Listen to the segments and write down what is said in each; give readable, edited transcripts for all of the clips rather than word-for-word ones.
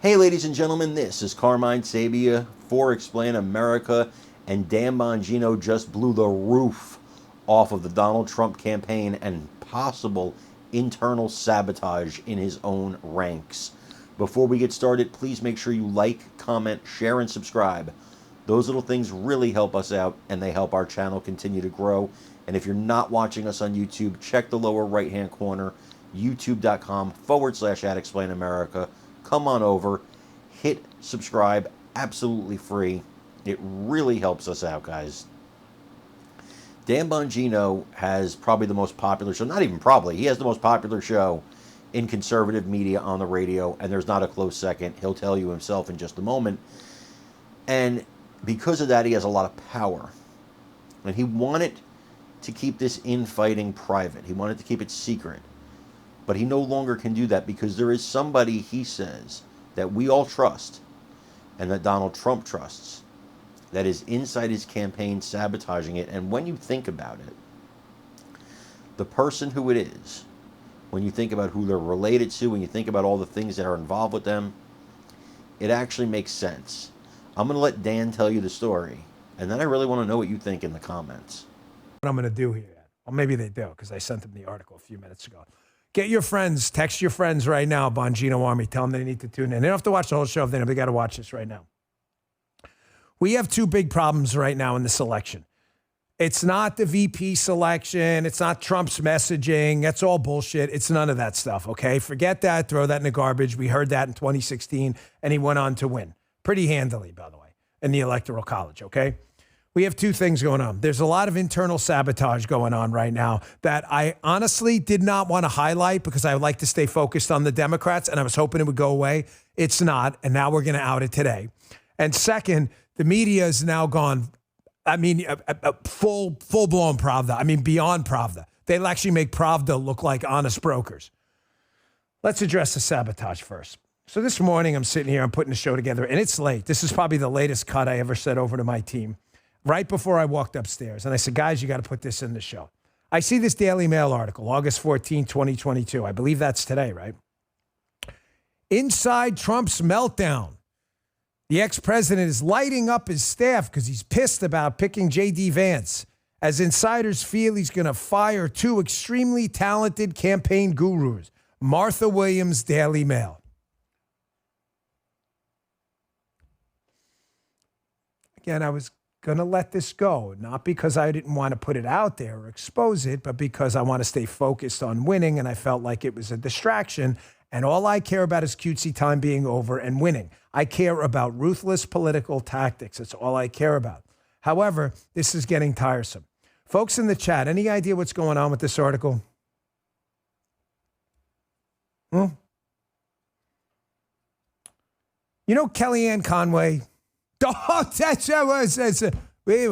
Hey ladies and gentlemen, this is Carmine Sabia for Explain America, and Dan Bongino just blew the roof off of the Donald Trump campaign and possible internal sabotage in his own ranks. Before we get started, please make sure you like, comment, share, and subscribe. Those little things really help us out and they help our channel continue to grow. And if you're not watching us on YouTube, check the lower right hand corner, youtube.com/@explainamerica. Come on over, hit subscribe, absolutely free. It really helps us out, guys. Dan Bongino has probably the most popular show, not even probably, he has the most popular show in conservative media on the radio, and there's not a close second. He'll tell you himself in just a moment. And because of that, he has a lot of power. And he wanted to keep this infighting private. He wanted to keep it secret. But he no longer can do that because there is somebody, he says, that we all trust and that Donald Trump trusts that is inside his campaign sabotaging it. And when you think about it, the person who it is, when you think about who they're related to, when you think about all the things that are involved with them, it actually makes sense. I'm going to let Dan tell you the story, and then I really want to know what you think in the comments. What I'm going to do here, well, maybe they do, because I sent them the article a few minutes ago. Get your friends, text your friends right now, Bongino Army. Tell them they need to tune in. They don't have to watch the whole show if they know. They got to watch this right now. We have two big problems right now in this election. It's not the VP selection. It's not Trump's messaging. That's all bullshit. It's none of that stuff, okay? Forget that. Throw that in the garbage. We heard that in 2016, and he went on to win. Pretty handily, by the way, in the Electoral College, okay? We have two things going on. There's a lot of internal sabotage going on right now that I honestly did not want to highlight because I would like to stay focused on the Democrats, and I was hoping it would go away. It's not, and now we're going to out it today. And second, the media is now gone, I mean, full-blown Pravda. I mean, beyond Pravda. They'll actually make Pravda look like honest brokers. Let's address the sabotage first. So this morning, I'm sitting here, I'm putting the show together, and it's late. This is probably the latest cut I ever sent over to my team. Right before I walked upstairs. And I said, guys, you got to put this in the show. I see this Daily Mail article, August 14, 2022. I believe that's today, right? Inside Trump's meltdown. The ex-president is lighting up his staff because he's pissed about picking J.D. Vance. As insiders feel he's going to fire two extremely talented campaign gurus. Martha Williams, Daily Mail. Again, I was going to let this go, not because I didn't want to put it out there or expose it, but because I want to stay focused on winning, and I felt like it was a distraction, and all I care about is cutesy time being over and winning. I care about ruthless political tactics. That's all I care about. However, this is getting tiresome. Folks in the chat, any idea what's going on with this article? You know Kellyanne Conway? Oh, yeah.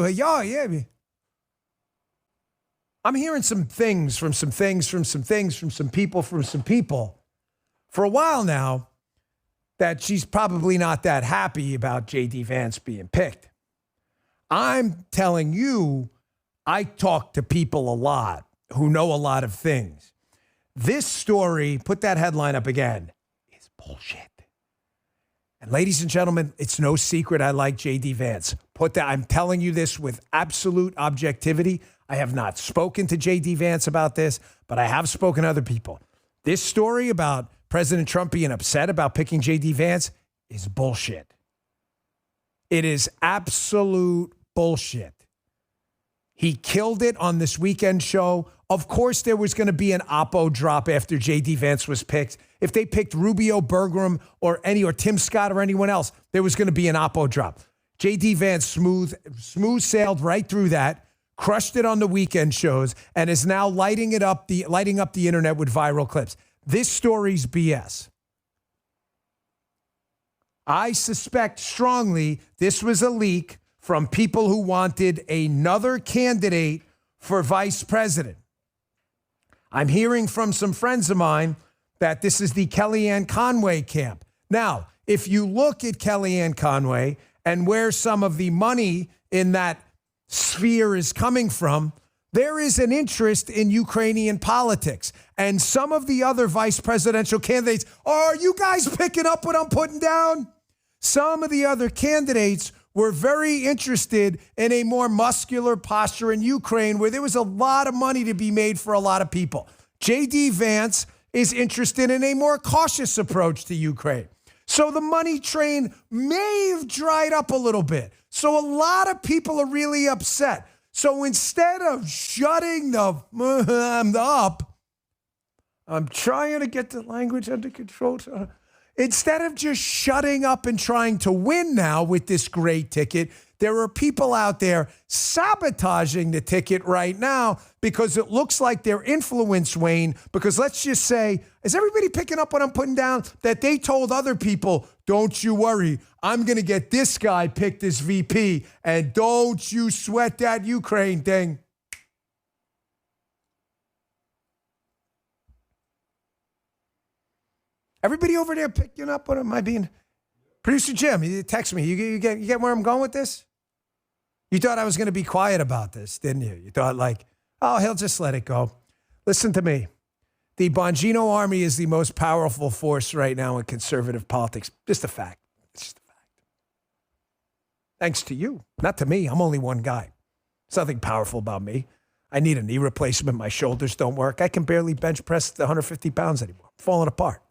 I'm hearing some things from some people for a while now that she's probably not that happy about J.D. Vance being picked. I'm telling you, I talk to people a lot who know a lot of things. This story, put that headline up again, is bullshit. And ladies and gentlemen, it's no secret I like J.D. Vance. I'm telling you this with absolute objectivity. I have not spoken to J.D. Vance about this, but I have spoken to other people. This story about President Trump being upset about picking J.D. Vance is bullshit. It is absolute bullshit. He killed it on this weekend show. Of course, there was going to be an oppo drop after J.D. Vance was picked. If they picked Rubio, Bergram, or Tim Scott or anyone else, there was going to be an oppo drop. J.D. Vance smooth sailed right through that, crushed it on the weekend shows, and is now lighting up the internet with viral clips. This story's BS. I suspect strongly this was a leak from people who wanted another candidate for vice president. I'm hearing from some friends of mine that this is the Kellyanne Conway camp. Now, if you look at Kellyanne Conway and where some of the money in that sphere is coming from, there is an interest in Ukrainian politics. And some of the other vice presidential candidates, are you guys picking up what I'm putting down? Some of the other candidates were very interested in a more muscular posture in Ukraine where there was a lot of money to be made for a lot of people. J.D. Vance is interested in a more cautious approach to Ukraine. So the money train may have dried up a little bit. So a lot of people are really upset. So instead of shutting the up, I'm trying to get the language under control. Instead of just shutting up and trying to win now with this great ticket, there are people out there sabotaging the ticket right now because it looks like their influence wane. Because let's just say, is everybody picking up what I'm putting down? That they told other people, don't you worry, I'm going to get this guy picked as VP, and don't you sweat that Ukraine thing. Everybody over there picking up what am I being? Producer Jim, you text me. You get where I'm going with this? You thought I was going to be quiet about this, didn't you? You thought like, oh, he'll just let it go. Listen to me. The Bongino army is the most powerful force right now in conservative politics. Just a fact. It's just a fact. Thanks to you, not to me. I'm only one guy. There's nothing powerful about me. I need a knee replacement. My shoulders don't work. I can barely bench press 150 pounds anymore. I'm falling apart.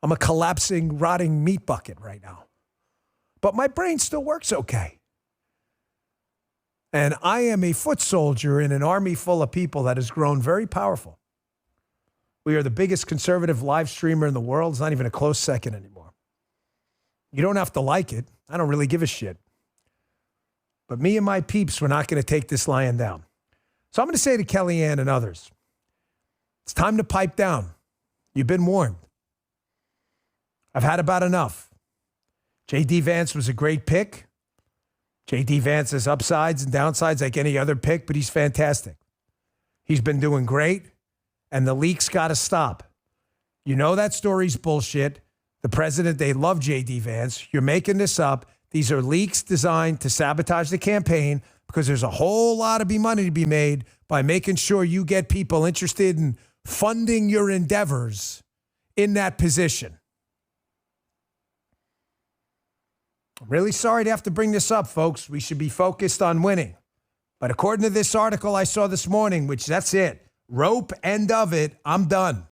I'm a collapsing, rotting meat bucket right now. But my brain still works okay. And I am a foot soldier in an army full of people that has grown very powerful. We are the biggest conservative live streamer in the world. It's not even a close second anymore. You don't have to like it. I don't really give a shit. But me and my peeps, we're not going to take this lying down. So I'm going to say to Kellyanne and others, it's time to pipe down. You've been warned. I've had about enough. J.D. Vance was a great pick. J.D. Vance has upsides and downsides like any other pick, but he's fantastic. He's been doing great, and the leaks got to stop. You know that story's bullshit. The president, they love J.D. Vance. You're making this up. These are leaks designed to sabotage the campaign because there's a whole lot of money to be made by making sure you get people interested in funding your endeavors in that position. I'm really sorry to have to bring this up, folks. We should be focused on winning. But according to this article I saw this morning, which that's it, rope, end of it, I'm done.